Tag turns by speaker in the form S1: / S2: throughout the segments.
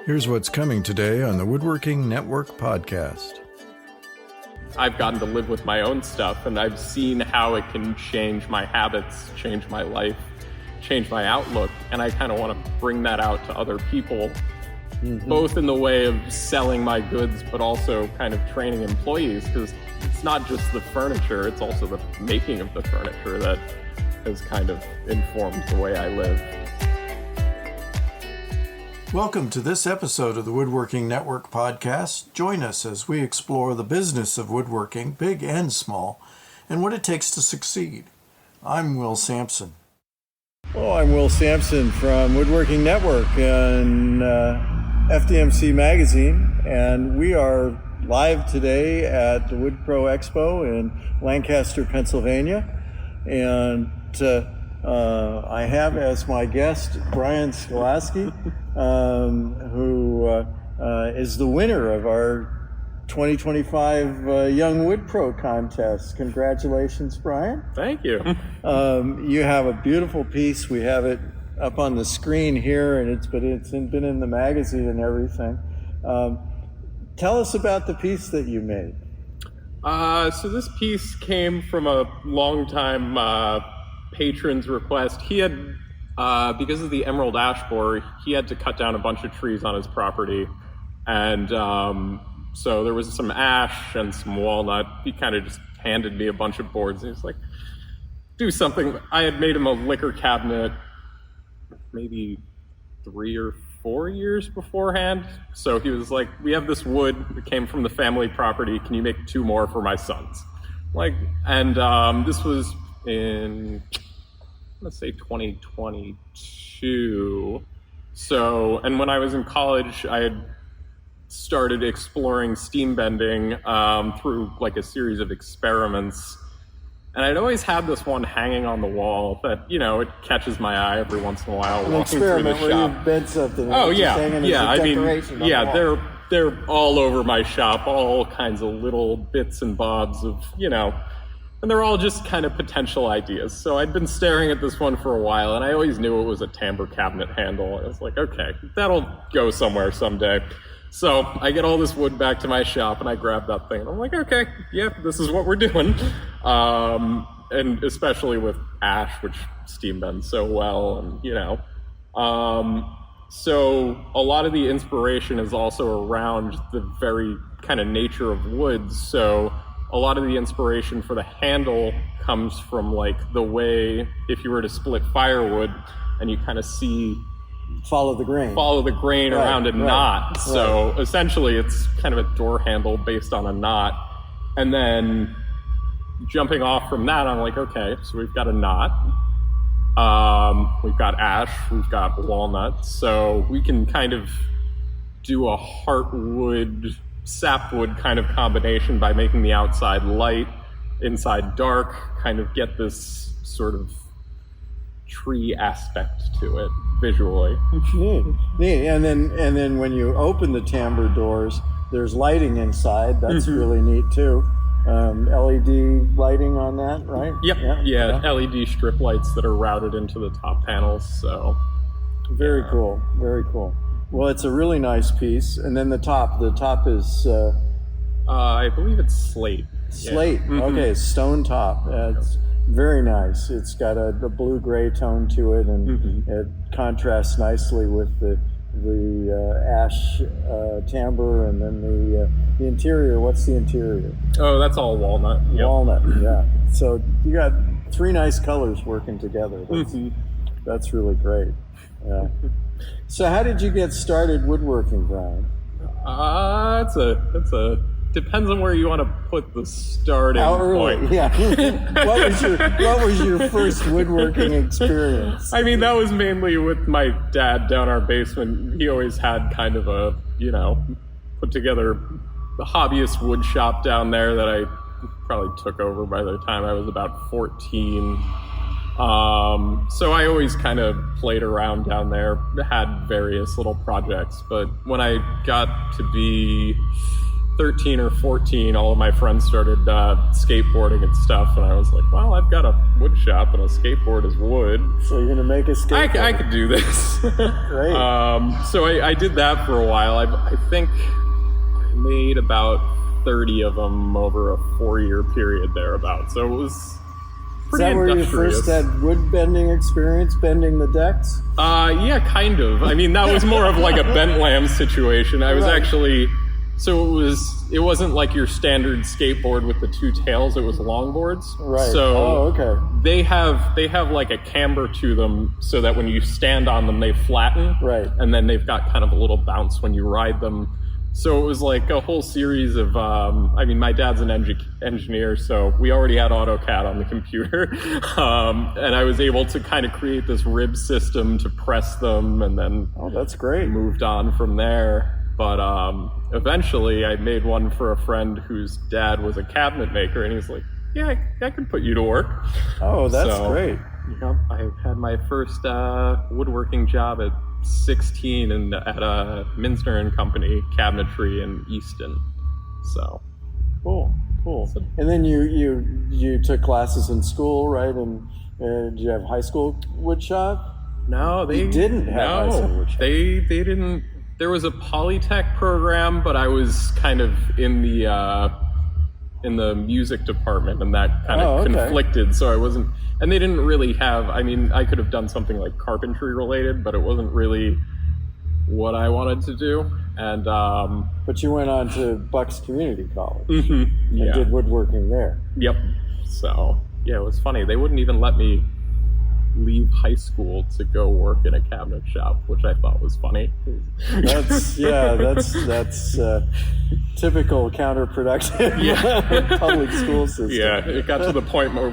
S1: Here's what's coming today on the Woodworking Network podcast.
S2: I've gotten to live with my own stuff, and I've seen how it can change my habits, change my life, change my outlook, and I kind of want to bring that out to other people, both in the way of selling my goods, but also kind of training employees, because it's not just the furniture, it's also the making of the furniture that has kind of informed the way I live.
S1: Welcome to this episode of the Woodworking Network podcast. Join us as we explore the business of woodworking, big and small, and what it takes to succeed. I'm Will Sampson. Hello, I'm Will Sampson from Woodworking Network and FDMC Magazine, and we are live today at the Wood Pro Expo in Lancaster, Pennsylvania, and I have as my guest Brian Skalaski, who is the winner of our 2025 Young Wood Pro contest. Congratulations, Brian.
S2: Thank you.
S1: You have a beautiful piece. We have it up on the screen here, and it's been in the magazine and everything. Tell us about the piece that you made.
S2: So this piece came from a longtime patron's request. He had, because of the emerald ash borer, he had to cut down a bunch of trees on his property. And so there was some ash and some walnut. He kind of just handed me a bunch of boards. And he was like, do something. I had made him a liquor cabinet maybe 3 or 4 years beforehand. So he was like, we have this wood that came from the family property. Can you make 2 more for my sons? This was in, let's say 2022. So, and when I was in college, I had started exploring steam bending through like a series of experiments. And I'd always had this one hanging on the wall that, you know, it catches my eye every once in a while.
S1: An experiment where you bend something.
S2: Oh, yeah. I mean, yeah, they're all over my shop, all kinds of little bits and bobs of, you know, and they're all just kind of potential ideas. So I'd been staring at this one for a while, and I always knew it was a timbre cabinet handle. I was like, okay, that'll go somewhere someday. So I get all this wood back to my shop, and I grab that thing, and I'm like, okay, yeah, this is what we're doing. And especially with ash, which steam bends so well, and, you know. So a lot of the inspiration is also around the very kind of nature of woods. So a lot of the inspiration for the handle comes from like the way, if you were to split firewood and you kind of see
S1: follow the grain
S2: around a knot. So essentially it's kind of a door handle based on a knot. And then jumping off from that, I'm like, okay, so we've got a knot. We've got ash, we've got walnut. So we can kind of do a heartwood, sapwood kind of combination by making the outside light, inside dark, kind of get this sort of tree aspect to it visually.
S1: Neat. And then when you open the timbre doors, there's lighting inside. That's really neat too. LED lighting on that, right?
S2: Yep. Yeah. LED strip lights that are routed into the top panels. So
S1: very cool. Well, it's a really nice piece. And then the top is
S2: I believe it's slate.
S1: Slate. Yeah. Okay, stone top. It's very nice. It's got a blue-gray tone to it, and it contrasts nicely with the ash timbre, and then the interior. What's the interior?
S2: Oh, that's all walnut. Yep.
S1: Walnut, yeah. So you got 3 nice colors working together. That's really great. Yeah. So how did you get started woodworking, Brian?
S2: It's a depends on where you want to put the starting point.
S1: Yeah. What was your first woodworking experience?
S2: I mean, that was mainly with my dad down our basement. He always had kind of a, you know, put together the hobbyist wood shop down there that I probably took over by the time I was about 14. So I always kind of played around down there, had various little projects, but when I got to be 13 or 14, all of my friends started skateboarding and stuff, and I was like, well, I've got a wood shop and a skateboard is wood.
S3: So you're going to make a skateboard?
S2: I could do this.
S3: Great.
S2: So I did that for a while. I think I made about 30 of them over a 4-year period thereabouts. So it was pretty industrious.
S3: Is that where you first had wood bending experience, bending the decks?
S2: Yeah, kind of. I mean, that was more of like a bent lamb situation. I was actually... So it wasn't like your standard skateboard with the 2 tails. It was longboards.
S3: Right.
S2: So they have like a camber to them so that when you stand on them, they flatten.
S3: Right.
S2: And then they've got kind of a little bounce when you ride them. So it was like a whole series of, my dad's an engineer, so we already had AutoCAD on the computer. And I was able to kind of create this rib system to press them, and then
S3: that's great.
S2: Moved on from there. But eventually I made one for a friend whose dad was a cabinet maker, and he's like, yeah, I can put you to work.
S3: Oh, that's great.
S2: Yep, I had my first woodworking job at 16 at a Minsner & Company cabinetry in Easton. So
S3: cool. And then you took classes in school, right? And did you have high school wood shop?
S2: No, they
S3: didn't have high school wood shop.
S2: They didn't. There was a Polytech program, but I was kind of in the music department, and that kind of conflicted. So I wasn't, and they didn't really have. I mean, I could have done something like carpentry related, but it wasn't really what I wanted to do. And
S3: but you went on to Bucks Community College
S2: and
S3: did woodworking there.
S2: Yep. So yeah, it was funny. They wouldn't even let me leave high school to go work in a cabinet shop, which I thought was funny.
S3: That's typical counterproductive public school system.
S2: Yeah, it got to the point where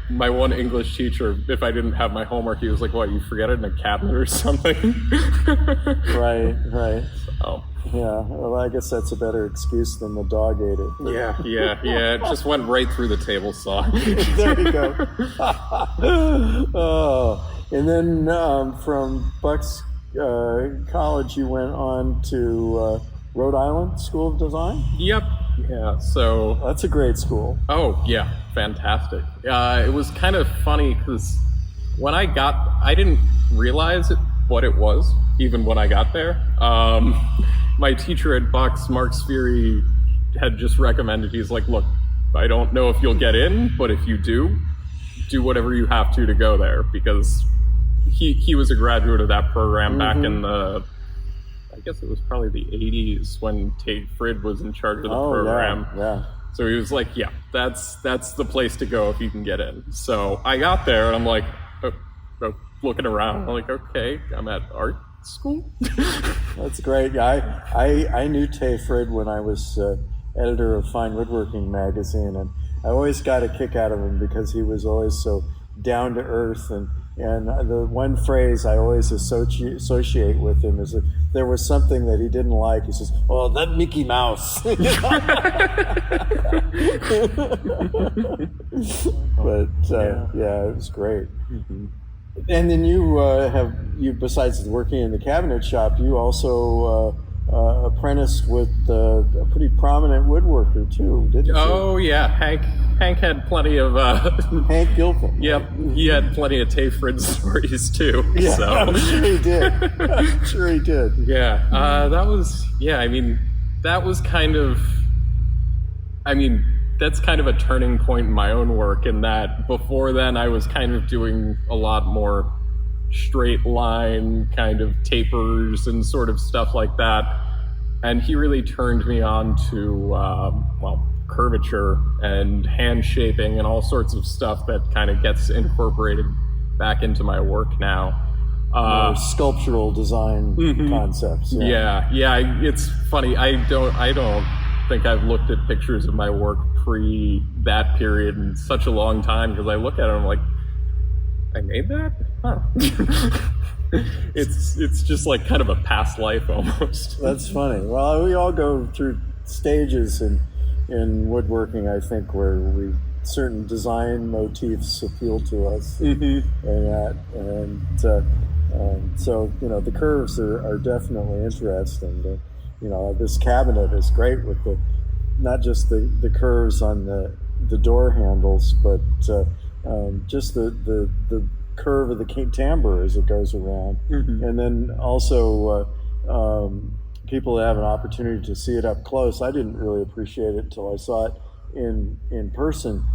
S2: my one English teacher, if I didn't have my homework, he was like, "What, you forget it in a cabinet or something?"
S3: Right.
S2: So.
S3: Yeah, well, I guess that's a better excuse than the dog ate it.
S2: Yeah, it just went right through the table saw.
S3: There you go. And then from Bucks College, you went on to Rhode Island School of Design?
S2: Yep. Yeah, so...
S3: That's a great school.
S2: Oh, yeah, fantastic. It was kind of funny because when I didn't realize what it was, even when I got there. My teacher at Bucks, Mark Spheri, had just recommended, he's like, look, I don't know if you'll get in, but if you do whatever you have to go there, because he was a graduate of that program back in the, I guess it was probably the 80s when Tate Frid was in charge of the program.
S3: Yeah.
S2: So he was like, yeah, that's the place to go if you can get in. So I got there and I'm like, looking around, I'm like, okay, I'm at art school.
S3: That's great. I knew Tay Frid when I was editor of Fine Woodworking magazine, and I always got a kick out of him because he was always so down to earth, and the one phrase I always associate with him is that there was something that he didn't like. He says, "Oh, that Mickey Mouse." But it was great. Mm-hmm. And then you besides working in the cabinet shop, you also apprenticed with a pretty prominent woodworker too, didn't you?
S2: Oh yeah, Hank had plenty of
S3: Hank Gilpin.
S2: Yep, he had plenty of Tay Frid stories too.
S3: Yeah,
S2: so.
S3: I'm sure he did.
S2: Yeah, that was that was kind of, that's kind of a turning point in my own work, in that before then I was kind of doing a lot more straight line kind of tapers and sort of stuff like that. And he really turned me on to, curvature and hand shaping and all sorts of stuff that kind of gets incorporated back into my work now.
S3: Sculptural design concepts.
S2: Yeah. It's funny. I don't think I've looked at pictures of my work pre that period in such a long time, because I look at it and I'm like, I made that? Huh. It's just like kind of a past life almost.
S3: That's funny. Well, we all go through stages in woodworking, I think, where certain design motifs appeal to us, so the curves are definitely interesting. This cabinet is great with not just the curves on the door handles, but just the curve of the timbre as it goes around. And then also people have an opportunity to see it up close. I didn't really appreciate it until I saw it in person.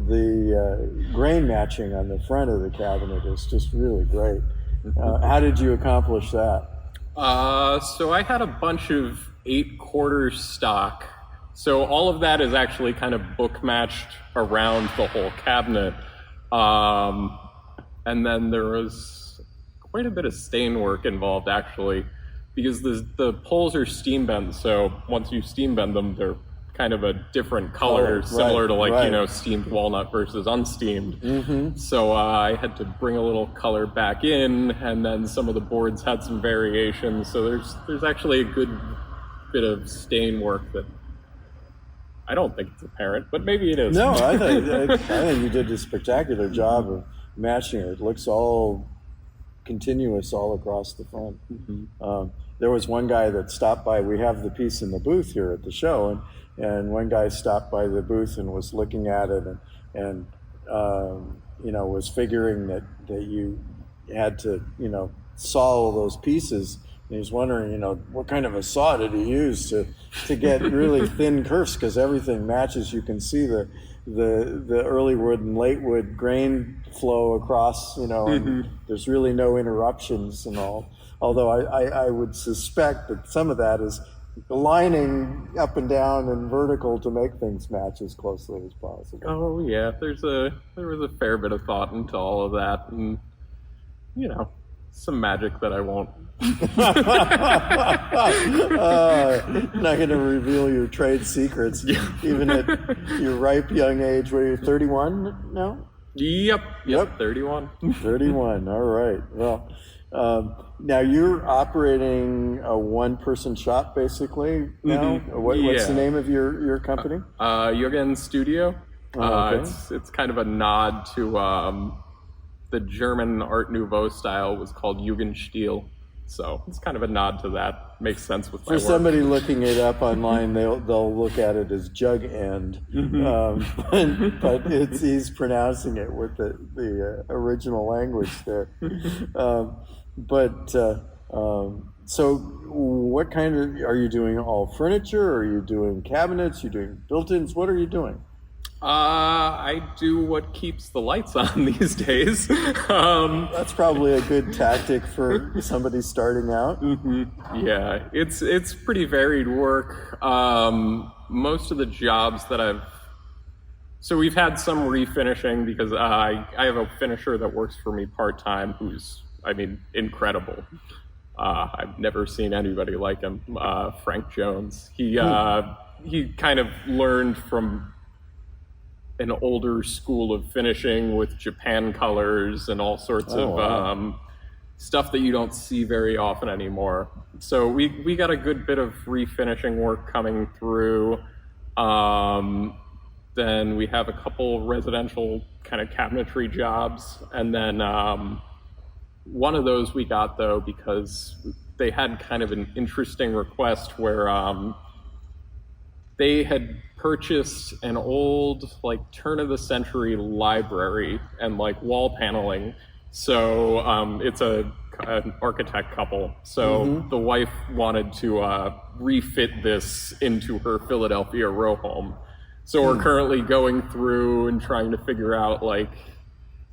S3: The grain matching on the front of the cabinet is just really great. How did you accomplish that?
S2: So I had a bunch of 8/4 stock. So all of that is actually kind of book matched around the whole cabinet. And then there was quite a bit of stain work involved, actually, because the poles are steam bent. So once you steam bend them, they're kind of a different color, similar to steamed walnut versus unsteamed. So I had to bring a little color back in, and then some of the boards had some variations. So there's actually a good bit of stain work that I don't think it's apparent, but maybe it is.
S3: No, I think you did a spectacular job of matching it. It looks all continuous all across the front. There was one guy that stopped by. We have the piece in the booth here at the show, and one guy stopped by the booth and was looking at it and was figuring that you had to saw all those pieces. And he was wondering, what kind of a saw did he use to get really thin curves, because everything matches. You can see the early wood and late wood grain flow across, and there's really no interruptions and all. Although I would suspect that some of that is lining up and down and vertical to make things match as closely as possible.
S2: Oh yeah, there was a fair bit of thought into all of that, and some magic that I won't.
S3: Not going to reveal your trade secrets, even at your ripe young age. Were you 31 now?
S2: Yep, 31.
S3: 31, all right. Well, now you're operating a one-person shop basically now? What's the name of your company?
S2: Jürgen Studio.
S3: Okay.
S2: It's kind of a nod to the German Art Nouveau style. Was called Jugendstil. So it's kind of a nod to that. Makes sense with my work.
S3: For somebody looking it up online, they'll look at it as jug end, but he's pronouncing it with the original language there. So what kind of, are you doing all furniture? Are you doing cabinets? You doing built-ins? What are you doing?
S2: I do what keeps the lights on these days.
S3: That's probably a good tactic for somebody starting out.
S2: Yeah, it's pretty varied work. Most of the jobs that so we've had some refinishing, because I have a finisher that works for me part-time who's, incredible. I've never seen anybody like him, Frank Jones. He kind of learned from an older school of finishing with Japan colors and all sorts of stuff that you don't see very often anymore. So we got a good bit of refinishing work coming through. Then we have a couple residential kind of cabinetry jobs. And then one of those we got, though, because they had kind of an interesting request where they had purchased an old, turn-of-the-century library and, wall paneling. So it's an architect couple. So the wife wanted to refit this into her Philadelphia row home. So we're currently going through and trying to figure out,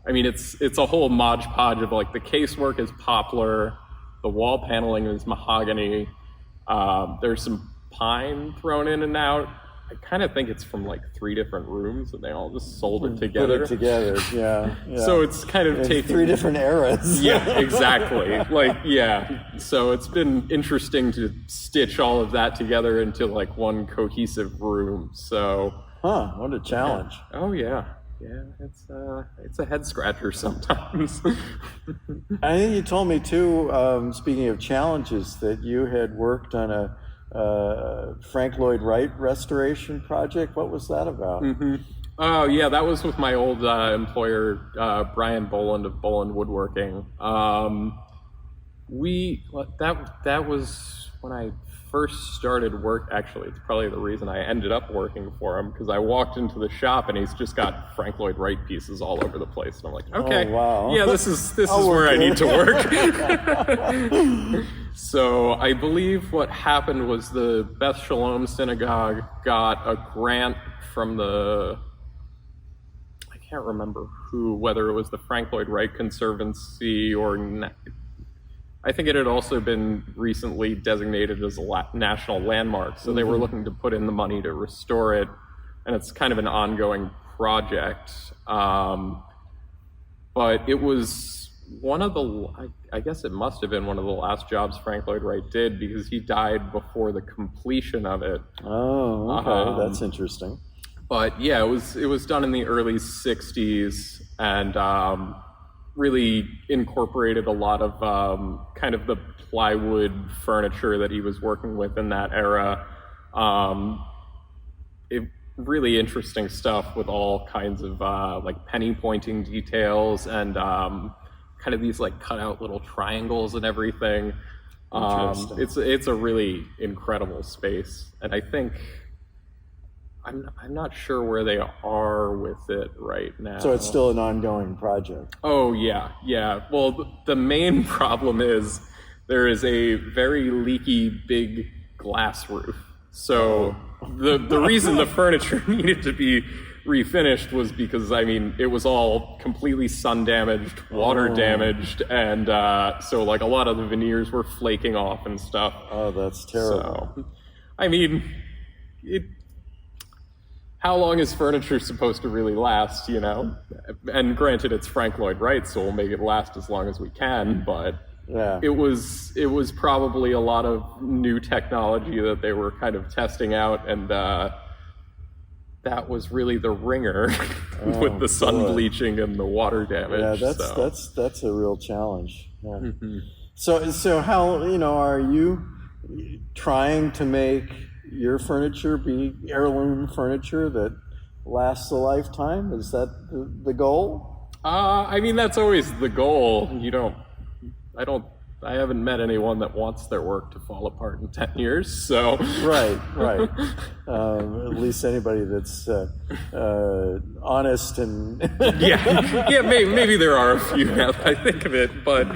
S2: it's a whole modge podge of, the casework is poplar, the wall paneling is mahogany, there's some pine thrown in and out. I kind of think it's from 3 different rooms, and they all just sold it together.
S3: Put it together, yeah.
S2: So it's kind of taking
S3: 3 different eras.
S2: Yeah, exactly. So it's been interesting to stitch all of that together into one cohesive room. So,
S3: what a challenge!
S2: Yeah. Oh yeah, it's a head scratcher sometimes.
S3: I think you told me too. Speaking of challenges, that you had worked on a Frank Lloyd Wright restoration project. What was that about?
S2: Oh yeah, that was with my old employer, Brian Boland of Boland Woodworking. That was when I first started work, actually, it's probably the reason I ended up working for him, because I walked into the shop and he's just got Frank Lloyd Wright pieces all over the place. And I'm like, okay,
S3: wow.
S2: Yeah, this is where I need to work. So I believe what happened was the Beth Shalom Synagogue got a grant from I can't remember whether it was the Frank Lloyd Wright Conservancy or I think it had also been recently designated as a national landmark. So they were looking to put in the money to restore it. And it's kind of an ongoing project. But it was one of I guess it must have been one of the last jobs Frank Lloyd Wright did, because he died before the completion of it.
S3: Oh, okay. That's interesting.
S2: But yeah, it was done in the early 60s and really incorporated a lot of kind of the plywood furniture that he was working with in that era. Really interesting stuff with all kinds of like penny pointing details and kind of these like cut out little triangles and everything. It's a really incredible space, and I think I'm not sure where they are with it right now.
S3: So it's still an ongoing project.
S2: Oh yeah. Well, the main problem is there is a very leaky big glass roof. So the reason the furniture needed to be refinished was because, I mean, it was all completely sun damaged, water damaged, and so like a lot of the veneers were flaking off and stuff.
S3: Oh, that's terrible.
S2: So, I mean, how long is furniture supposed to really last, you know? And granted, it's Frank Lloyd Wright, so we'll make it last as long as we can, but
S3: yeah.
S2: It was probably a lot of new technology that they were kind of testing out, and that was really the ringer with the sun bleaching and the water damage.
S3: Yeah, that's a real challenge. Yeah. Mm-hmm. So how, are you trying to make your furniture be heirloom furniture that lasts a lifetime? Is that the goal?
S2: I mean, that's always the goal. I haven't met anyone that wants their work to fall apart in 10 years, so.
S3: Right. At least anybody that's honest and.
S2: yeah, maybe there are a few now that I think of it, but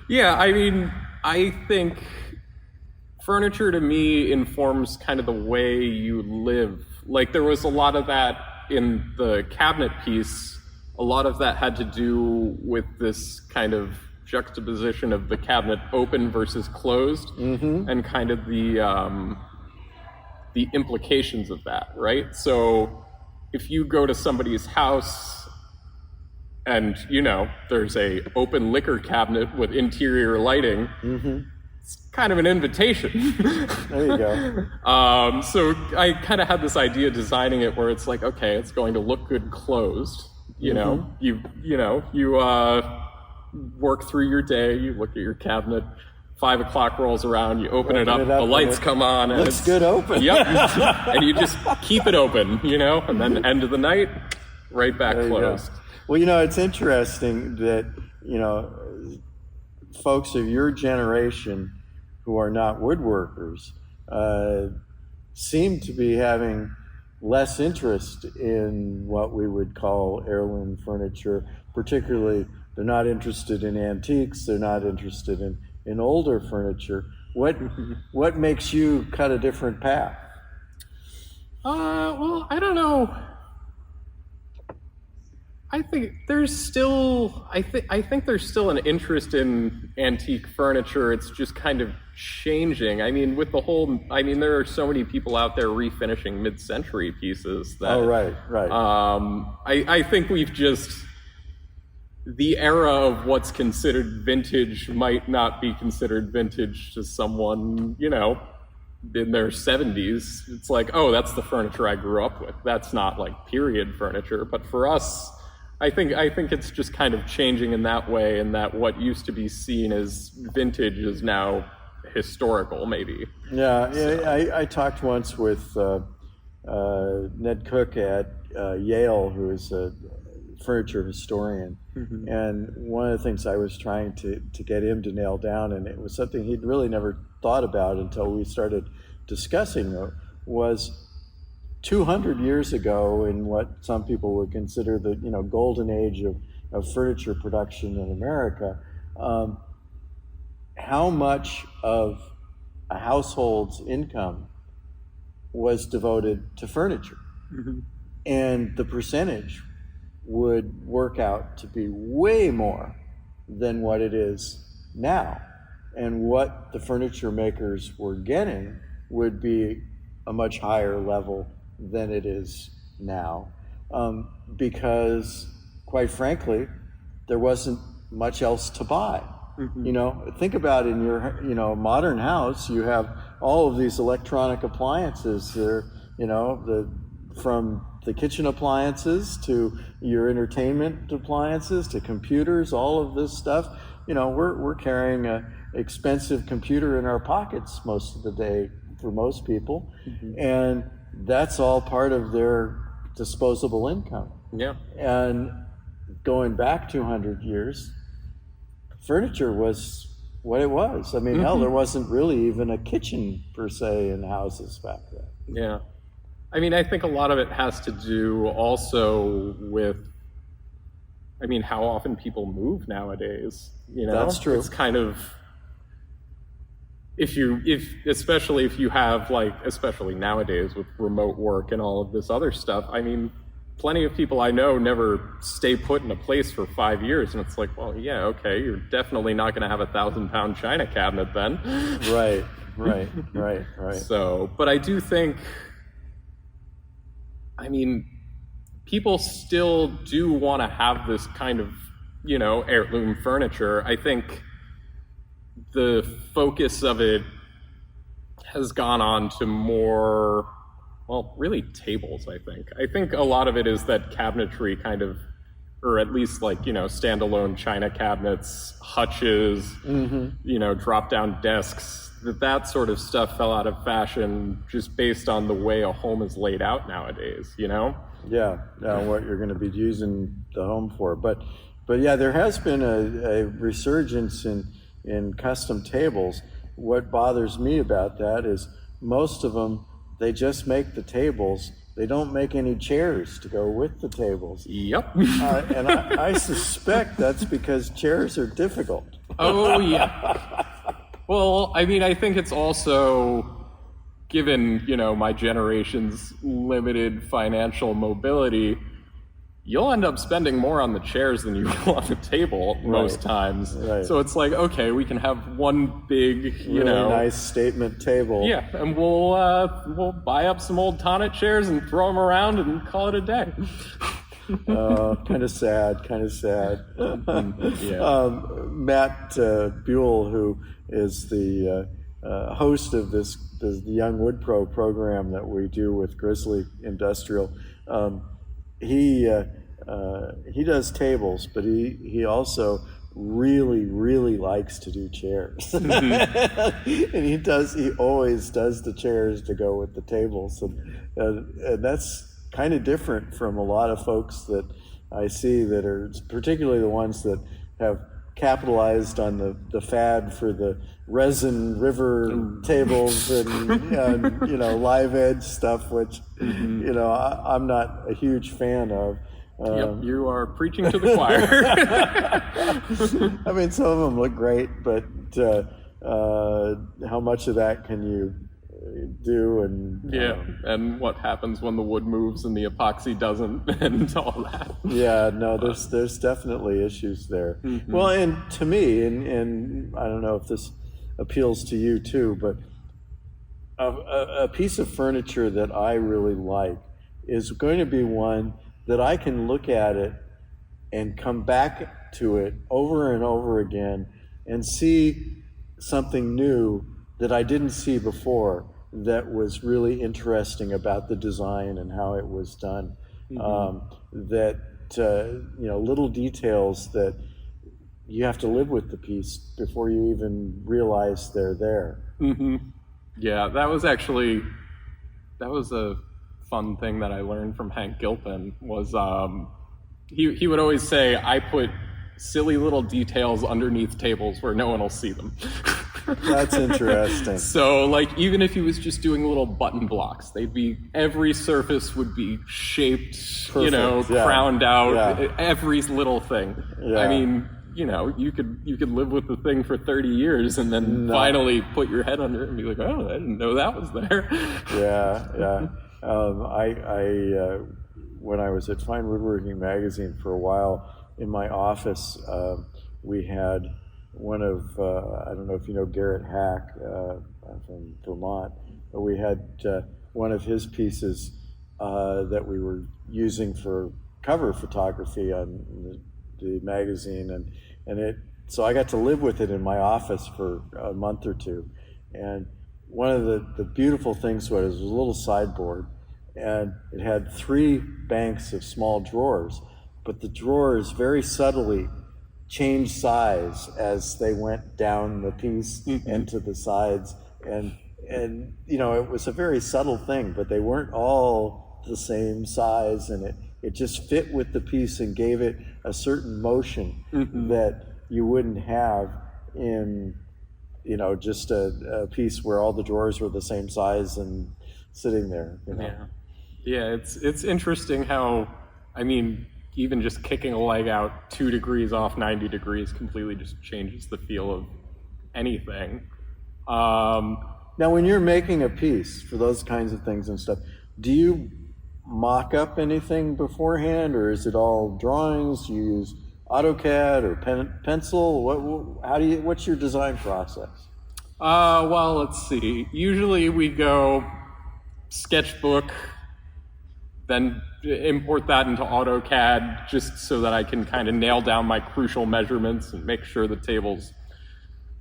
S2: yeah, I mean, I think furniture to me informs kind of the way you live. Like, there was a lot of that in the cabinet piece. A lot of that had to do with this kind of juxtaposition of the cabinet open versus closed, and kind of the implications of that, right? So if you go to somebody's house and, there's a open liquor cabinet with interior lighting, it's kind of an invitation.
S3: There you go.
S2: So I kind of had this idea designing it where it's like, okay, it's going to look good closed. You work through your day, you look at your cabinet, 5 o'clock rolls around, you open it up, the lights come on, and
S3: it's good open.
S2: Yep. And you just keep it open, and then end of the night, right back closed.
S3: Well, it's interesting that, folks of your generation who are not woodworkers seem to be having less interest in what we would call heirloom furniture, particularly. They're not interested in antiques. They're not interested in older furniture. What makes you cut a different path?
S2: Well, I don't know. I think there's still an interest in antique furniture. It's just kind of changing. I mean, there are so many people out there refinishing mid-century pieces that.
S3: Oh, right.
S2: I think we've just. The era of what's considered vintage might not be considered vintage to someone, in their 70s. It's like, oh, that's the furniture I grew up with. That's not like period furniture. But for us, I think it's just kind of changing in that way, and that what used to be seen as vintage is now historical, maybe.
S3: Yeah, so. I talked once with Ned Cook at Yale, who is a furniture historian. And one of the things I was trying to get him to nail down, and it was something he'd really never thought about until we started discussing it, was 200 years ago, in what some people would consider the golden age of furniture production in America, how much of a household's income was devoted to furniture. And the percentage would work out to be way more than what it is now. And what the furniture makers were getting would be a much higher level than it is now. Because, quite frankly, there wasn't much else to buy. Think about in your modern house, you have all of these electronic appliances. They're, from the kitchen appliances to your entertainment appliances to computers, all of this stuff. We're carrying an expensive computer in our pockets most of the day for most people, and that's all part of their disposable income.
S2: Yeah.
S3: And going back 200 years, furniture was what it was. I mean, hell, there wasn't really even a kitchen per se in houses back then.
S2: Yeah. I mean, I think a lot of it has to do also with, how often people move nowadays.
S3: That's true.
S2: It's kind of, especially if you have, especially nowadays with remote work and all of this other stuff, plenty of people I know never stay put in a place for 5 years, and it's like, well, yeah, okay, you're definitely not going to have a 1,000-pound china cabinet then.
S3: Right.
S2: So, but I do think, people still do want to have this kind of, heirloom furniture. I think the focus of it has gone on to more, well, really tables, I think. I think a lot of it is that cabinetry kind of, or at least standalone china cabinets, hutches, drop-down desks, that sort of stuff fell out of fashion just based on the way a home is laid out nowadays,
S3: Yeah, what you're going to be using the home for. But yeah, there has been a resurgence in custom tables. What bothers me about that is most of them, they just make the tables. They don't make any chairs to go with the tables.
S2: Yep.
S3: And I suspect that's because chairs are difficult.
S2: Oh, yeah. Well, I think it's also, given, my generation's limited financial mobility, you'll end up spending more on the chairs than you will on the table most times.
S3: Right.
S2: So it's like, okay, we can have one big,
S3: really nice statement table.
S2: Yeah, and we'll buy up some old Tonnet chairs and throw them around and call it a day.
S3: Kind of sad.
S2: Yeah.
S3: Matt Buell, who is the host of the Young Wood Pro program that we do with Grizzly Industrial, he does tables, but he also really likes to do chairs. And he always does the chairs to go with the tables, and that's kind of different from a lot of folks that I see that are, particularly the ones that have capitalized on the fad for the resin river tables and live edge stuff, which I'm not a huge fan of.
S2: Yep, you are preaching to the choir.
S3: Some of them look great, but how much of that can you do? And
S2: and what happens when the wood moves and the epoxy doesn't, and all that.
S3: Yeah, no, there's definitely issues there. Well, and to me, and I don't know if this appeals to you too, but a piece of furniture that I really like is going to be one that I can look at it and come back to it over and over again and see something new that I didn't see before that was really interesting about the design and how it was done. Little details that you have to live with the piece before you even realize they're there.
S2: Yeah, that was a fun thing that I learned from Hank Gilpin was he would always say, I put silly little details underneath tables where no one will see them.
S3: That's interesting.
S2: So, like, even if he was just doing little button blocks, every surface would be shaped,
S3: Perfect.
S2: crowned out,
S3: Yeah.
S2: every little thing.
S3: Yeah.
S2: I mean, you could live with the thing for 30 years and then finally put your head under it and be like, oh, I didn't know that was there.
S3: Yeah. I when I was at Fine Woodworking magazine for a while, in my office, we had one of, I don't know if you know Garrett Hack from Vermont, but we had one of his pieces that we were using for cover photography on the magazine, so I got to live with it in my office for a month or two. And one of the beautiful things was it was a little sideboard, and it had 3 banks of small drawers, but the drawers very subtly changed size as they went down the piece and to the sides, and it was a very subtle thing, but they weren't all the same size, and it just fit with the piece and gave it a certain motion that you wouldn't have in just a piece where all the drawers were the same size and sitting there.
S2: Yeah, it's interesting how, I mean, even just kicking a leg out 2 degrees off 90 degrees completely just changes the feel of anything.
S3: Now, when you're making a piece for those kinds of things and stuff, do you mock up anything beforehand, or is it all drawings? Do you use AutoCAD or pencil? What's your design process?
S2: Well, let's see. Usually we go sketchbook, then import that into AutoCAD just so that I can kind of nail down my crucial measurements and make sure the table's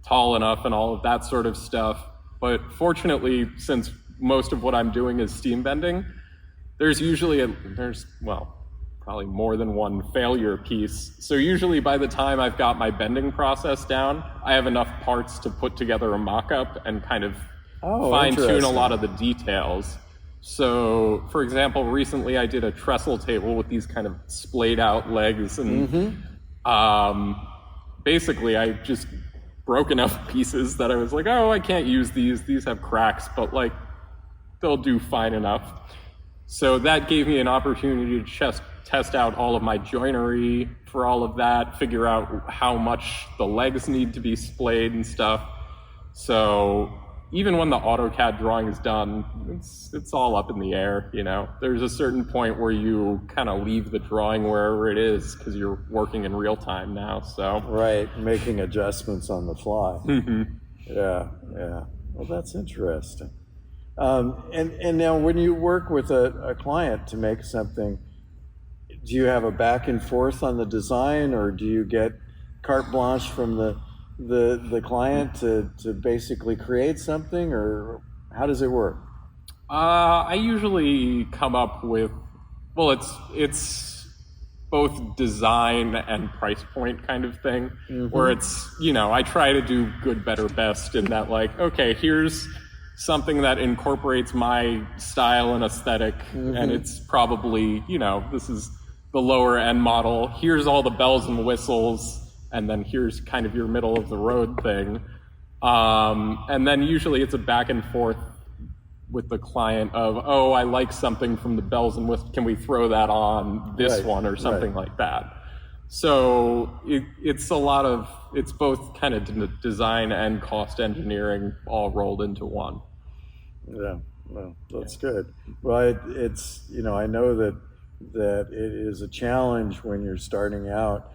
S2: tall enough and all of that sort of stuff. But fortunately, since most of what I'm doing is steam bending, there's probably more than one failure piece. So usually by the time I've got my bending process down, I have enough parts to put together a mock-up and kind of fine-tune a lot of the details. So, for example, recently I did a trestle table with these kind of splayed out legs, and basically I just broke enough pieces that I was like, oh, I can't use these have cracks, but like they'll do fine enough. So that gave me an opportunity to test out all of my joinery for all of that, figure out how much the legs need to be splayed and stuff. So even when the AutoCAD drawing is done, it's all up in the air, There's a certain point where you kind of leave the drawing wherever it is because you're working in real time now, so.
S3: Right, making adjustments on the fly. Yeah. Well, that's interesting. And now when you work with a client to make something, do you have a back and forth on the design, or do you get carte blanche from the client to basically create something, or how does it work?
S2: I usually come up with, it's both design and price point kind of thing, where it's, I try to do good, better, best in that, like, okay, here's something that incorporates my style and aesthetic, and it's probably, this is the lower end model. Here's all the bells and whistles, and then here's kind of your middle of the road thing. And then usually it's a back and forth with the client of, oh, I like something from the bells and whistles, can we throw that on this one or something like that? So it's both kind of design and cost engineering all rolled into one.
S3: Yeah, well, that's good. Well, it's I know that it is a challenge when you're starting out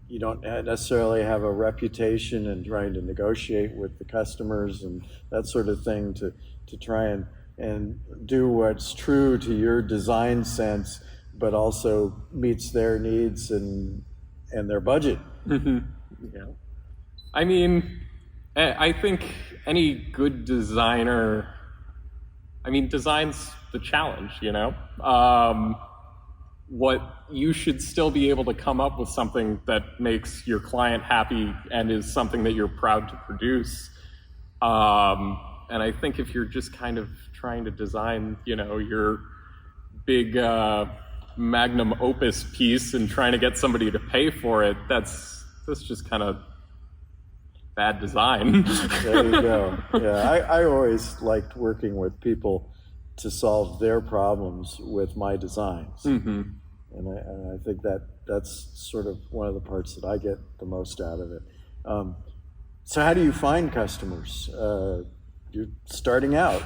S3: you don't necessarily have a reputation and trying to negotiate with the customers and that sort of thing to try and do what's true to your design sense, but also meets their needs and their budget.
S2: Yeah. I mean, I think any good designer, design's the challenge, what you should still be able to come up with something that makes your client happy and is something that you're proud to produce. And I think if you're just kind of trying to design, your big magnum opus piece and trying to get somebody to pay for it, that's just kind of bad design.
S3: There you go. Yeah, I always liked working with people to solve their problems with my designs.
S2: Mm-hmm.
S3: And I think that's sort of one of the parts that I get the most out of it. So how do you find customers? You're starting out,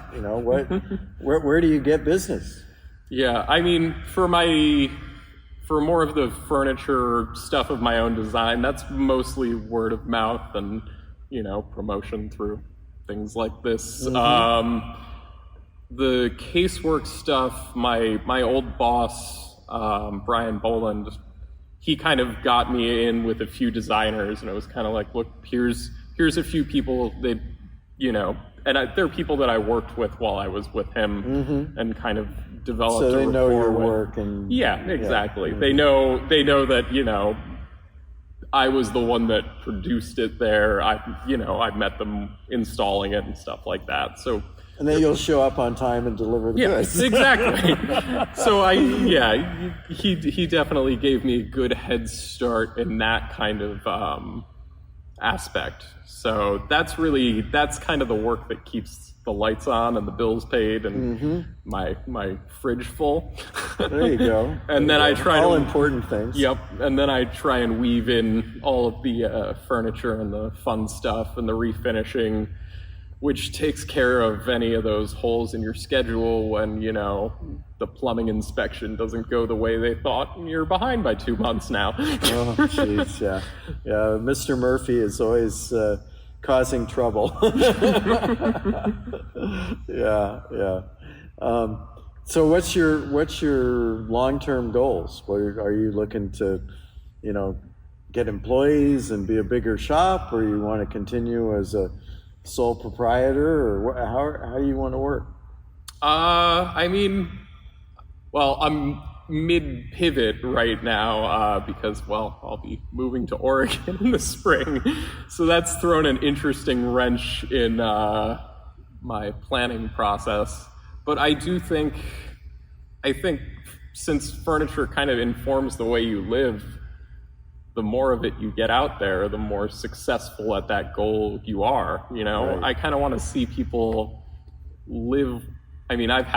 S3: where do you get business?
S2: Yeah, I mean, for more of the furniture stuff of my own design, that's mostly word of mouth and, promotion through things like this. Mm-hmm. The casework stuff, my old boss, Brian Boland, he kind of got me in with a few designers, and it was kind of like, look, here's a few people that, they're people that I worked with while I was with him, mm-hmm. and kind of developed.
S3: So they know your
S2: with.
S3: work, and
S2: yeah, exactly.
S3: Yeah. Mm-hmm.
S2: They know that I was the one that produced it there. I met them installing it and stuff like that. So.
S3: And then you'll show up on time and deliver the goods.
S2: Exactly. So he definitely gave me a good head start in that kind of aspect. So that's kind of the work that keeps the lights on and the bills paid and mm-hmm. my fridge full.
S3: There you go.
S2: And then I try
S3: all important things.
S2: Yep. And then I try and weave in all of the furniture and the fun stuff and the refinishing, which takes care of any of those holes in your schedule when, the plumbing inspection doesn't go the way they thought and you're behind by 2 months now.
S3: Oh, jeez, yeah. Yeah, Mr. Murphy is always causing trouble. Yeah. So what's your long-term goals? Are you looking to, get employees and be a bigger shop, or you want to continue as a sole proprietor, or how do you want to work?
S2: I'm mid-pivot right now because, I'll be moving to Oregon in the spring. So that's thrown an interesting wrench in my planning process. But I think since furniture kind of informs the way you live, the more of it you get out there, the more successful at that goal you are, Right. I kind of want to see people live. I mean, I've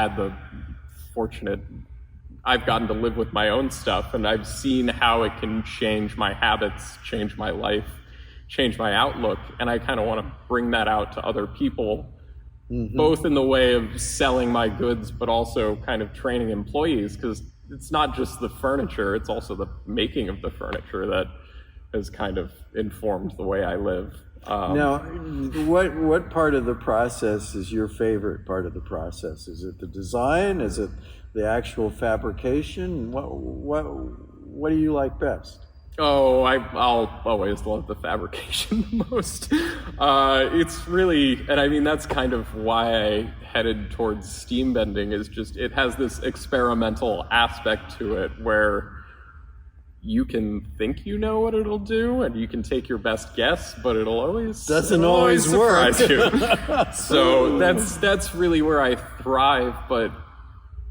S2: gotten to live with my own stuff, and I've seen how it can change my habits, change my life, change my outlook, and I kind of want to bring that out to other people, mm-hmm. both in the way of selling my goods, but also kind of training employees, because it's not just the furniture, it's also the making of the furniture that has kind of informed the way I live.
S3: Now, what part of the process is your favorite part of the process? Is it the design? Is it the actual fabrication? What do you like best?
S2: Oh, I'll always love the fabrication the most. It's really, and I mean, that's kind of why I headed towards steam bending, is just, it has this experimental aspect to it where you can think you know what it'll do and you can take your best guess, but it'll always
S3: work.
S2: Surprise you. So that's really where I thrive. But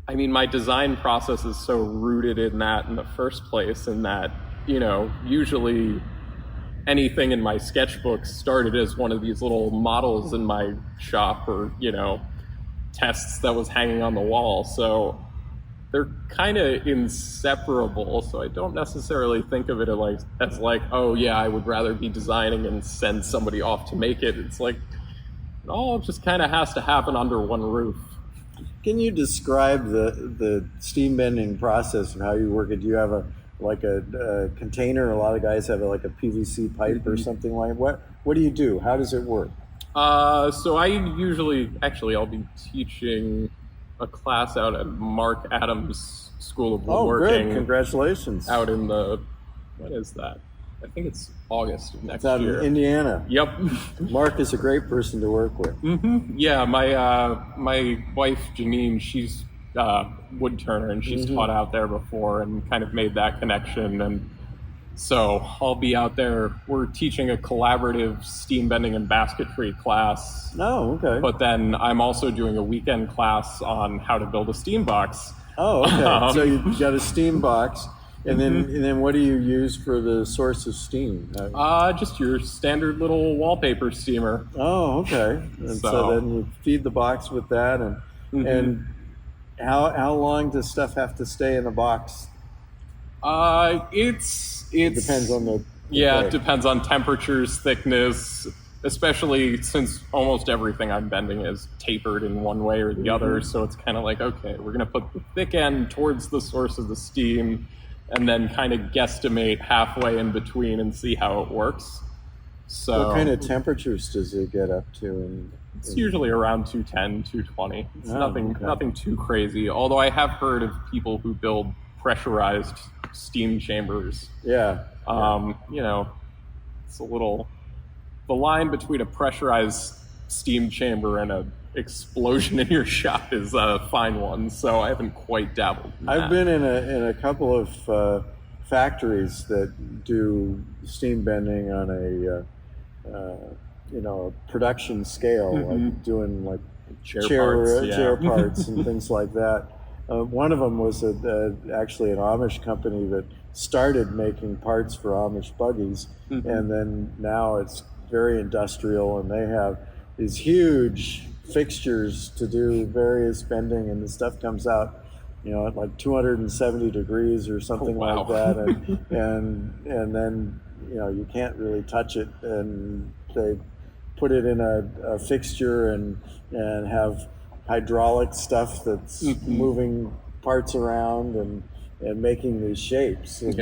S2: I mean, my design process is so rooted in that in the first place, in that, usually anything in my sketchbook started as one of these little models in my shop, or, tests that was hanging on the wall. So they're kind of inseparable. So I don't necessarily think of it as like, oh yeah, I would rather be designing and send somebody off to make it. It's like, it all just kind of has to happen under one roof.
S3: Can you describe the steam bending process and how you work it? Do you have a container? A lot of guys have a PVC pipe mm-hmm. or something like that. What do you do? How does it work?
S2: So I usually, I'll be teaching a class out at Mark Adams School of Woodworking.
S3: Oh, good. Congratulations.
S2: Out in what is that? I think it's August of next year.
S3: It's out in Indiana.
S2: Yep.
S3: Mark is a great person to work with.
S2: Mm-hmm. Yeah, my wife Janine, she's wood turner, and she's mm-hmm. taught out there before and kind of made that connection. And so I'll be out there. We're teaching a collaborative steam bending and basketry class.
S3: Oh, okay.
S2: But then I'm also doing a weekend class on how to build a steam box.
S3: Oh, okay. So you got a steam box, and then what do you use for the source of steam?
S2: Just your standard little wallpaper steamer.
S3: Oh, okay. And so then you feed the box with that, and how long does stuff have to stay in the box?
S2: It
S3: depends on the
S2: it depends on temperatures, thickness, especially since almost everything I'm bending is tapered in one way or the other. So it's kind of like, okay, we're gonna put the thick end towards the source of the steam, and then kind of guesstimate halfway in between and see how it works. So
S3: what kind of temperatures does it get up to?
S2: It's usually around 210, 220. It's nothing too crazy. Although I have heard of people who build pressurized steam chambers.
S3: Yeah.
S2: It's a little, the line between a pressurized steam chamber and a explosion in your shop is a fine one. So I haven't quite dabbled in that.
S3: I've been in a couple of factories that do steam bending on a production scale, like doing like chair parts and things like that. One of them was actually an Amish company that started making parts for Amish buggies, and then now it's very industrial, and they have these huge fixtures to do various bending, and the stuff comes out, at like 270 degrees or something like that, and then you can't really touch it, and they put it in a fixture and have hydraulic stuff that's moving parts around and making these shapes. And,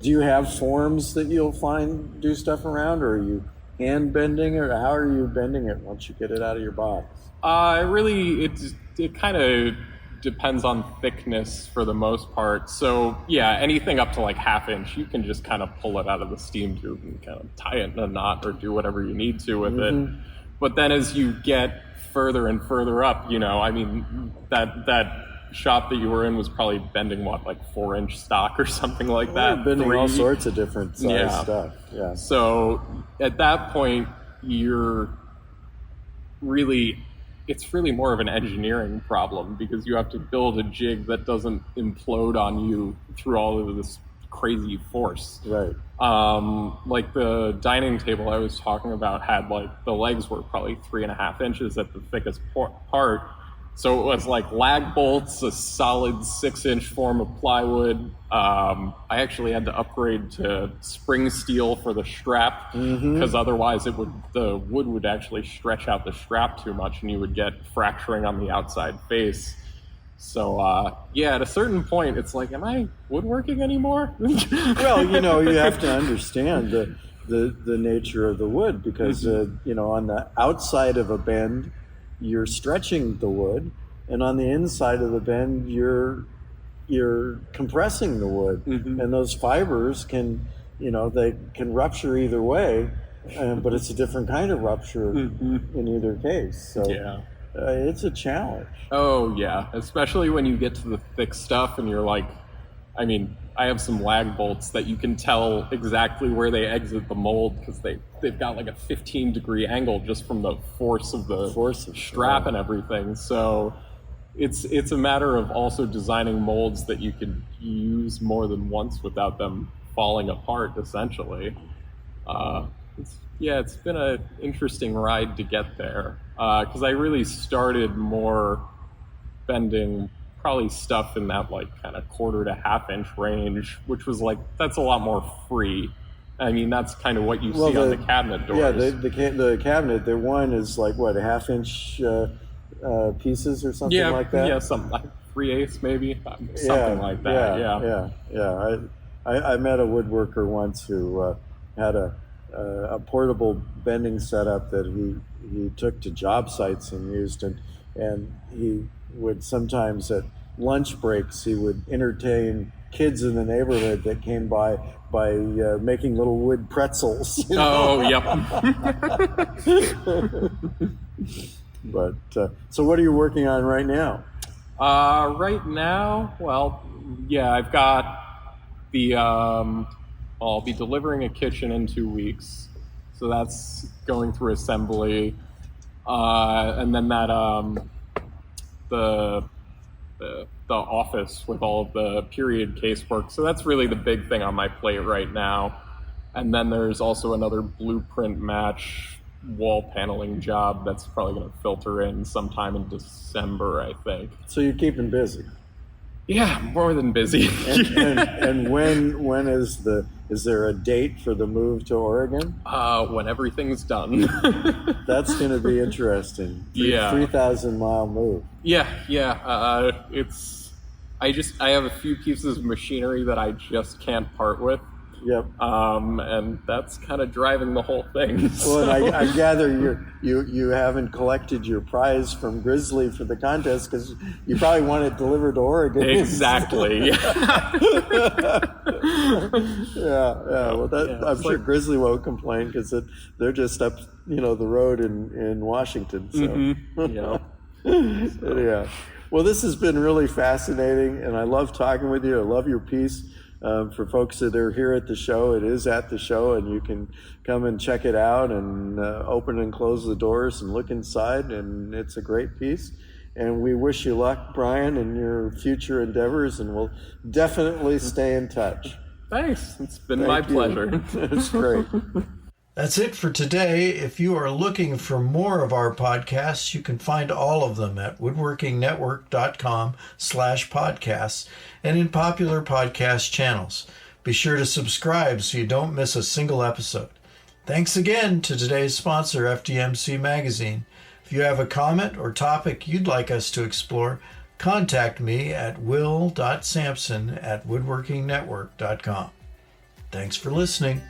S3: do you have forms that you'll find do stuff around, or are you hand bending, or how are you bending it once you get it out of your box?
S2: It kind of depends on thickness for the most part. So yeah, anything up to like 1/2 inch, you can just kind of pull it out of the steam tube and kind of tie it in a knot or do whatever you need to with it. But then as you get further and further up, that shop that you were in was probably bending like 4-inch stock or something like that.
S3: Bending all sorts of different size stuff. Yeah.
S2: So at that point, it's really more of an engineering problem, because you have to build a jig that doesn't implode on you through all of this crazy force.
S3: Right.
S2: Like the dining table I was talking about had like the legs were probably 3.5 inches at the thickest part. So it was like lag bolts, a solid 6-inch form of plywood. I actually had to upgrade to spring steel for the strap, because otherwise the wood would actually stretch out the strap too much and you would get fracturing on the outside face. So, at a certain point, it's like, am I woodworking anymore?
S3: Well, you have to understand the nature of the wood, because, on the outside of a bend, you're stretching the wood, and on the inside of the bend, you're compressing the wood, and those fibers can, they can rupture either way, but it's a different kind of rupture in either case. So. Yeah. It's a challenge.
S2: Oh, yeah. Especially when you get to the thick stuff and you're like, I have some lag bolts that you can tell exactly where they exit the mold, because they've got like a 15-degree angle just from the force of the strap and everything. So it's a matter of also designing molds that you can use more than once without them falling apart, essentially. It's been an interesting ride to get there, because I really started more bending probably stuff in that like kind of 1/4 to 1/2 inch range, which was like, that's a lot more free. That's kind of what you see on the cabinet doors.
S3: Yeah, the cabinet, the one is like what, 1/2 inch pieces or something like that?
S2: Yeah, something like 3/8 maybe, something like that.
S3: Yeah. I met a woodworker once who had a portable bending setup that he took to job sites and used, and he would sometimes at lunch breaks he would entertain kids in the neighborhood that came by making little wood pretzels.
S2: Oh, yep.
S3: But so what are you working on right now?
S2: Right now, I've got the I'll be delivering a kitchen in 2 weeks, so that's going through assembly, and then that the office with all of the period casework. So that's really the big thing on my plate right now. And then there's also another blueprint match wall paneling job that's probably going to filter in sometime in December, I think.
S3: So you're keeping busy.
S2: Yeah, more than busy.
S3: and when is there a date for the move to Oregon?
S2: When everything's done.
S3: That's going to be interesting.
S2: Yeah.
S3: 3,000-mile move.
S2: Yeah. I have a few pieces of machinery that I just can't part with.
S3: Yep.
S2: And that's kind of driving the whole thing.
S3: So. Well, and I gather you haven't collected your prize from Grizzly for the contest because you probably want it delivered to Oregon.
S2: Exactly.
S3: Yeah. Well, I'm sure Grizzly won't complain because they're just up, the road in Washington. So.
S2: Mm-hmm. Yeah.
S3: Yeah. Well, this has been really fascinating, and I love talking with you. I love your piece. For folks that are here at the show, it is at the show, and you can come and check it out and open and close the doors and look inside, and it's a great piece. And we wish you luck, Brian, in your future endeavors, and we'll definitely stay in touch.
S2: Thanks. It's been my pleasure.
S3: It's great.
S1: That's it for today. If you are looking for more of our podcasts, you can find all of them at woodworkingnetwork.com/podcasts and in popular podcast channels. Be sure to subscribe so you don't miss a single episode. Thanks again to today's sponsor, FDMC Magazine. If you have a comment or topic you'd like us to explore, contact me at will.sampson@woodworkingnetwork.com. Thanks for listening.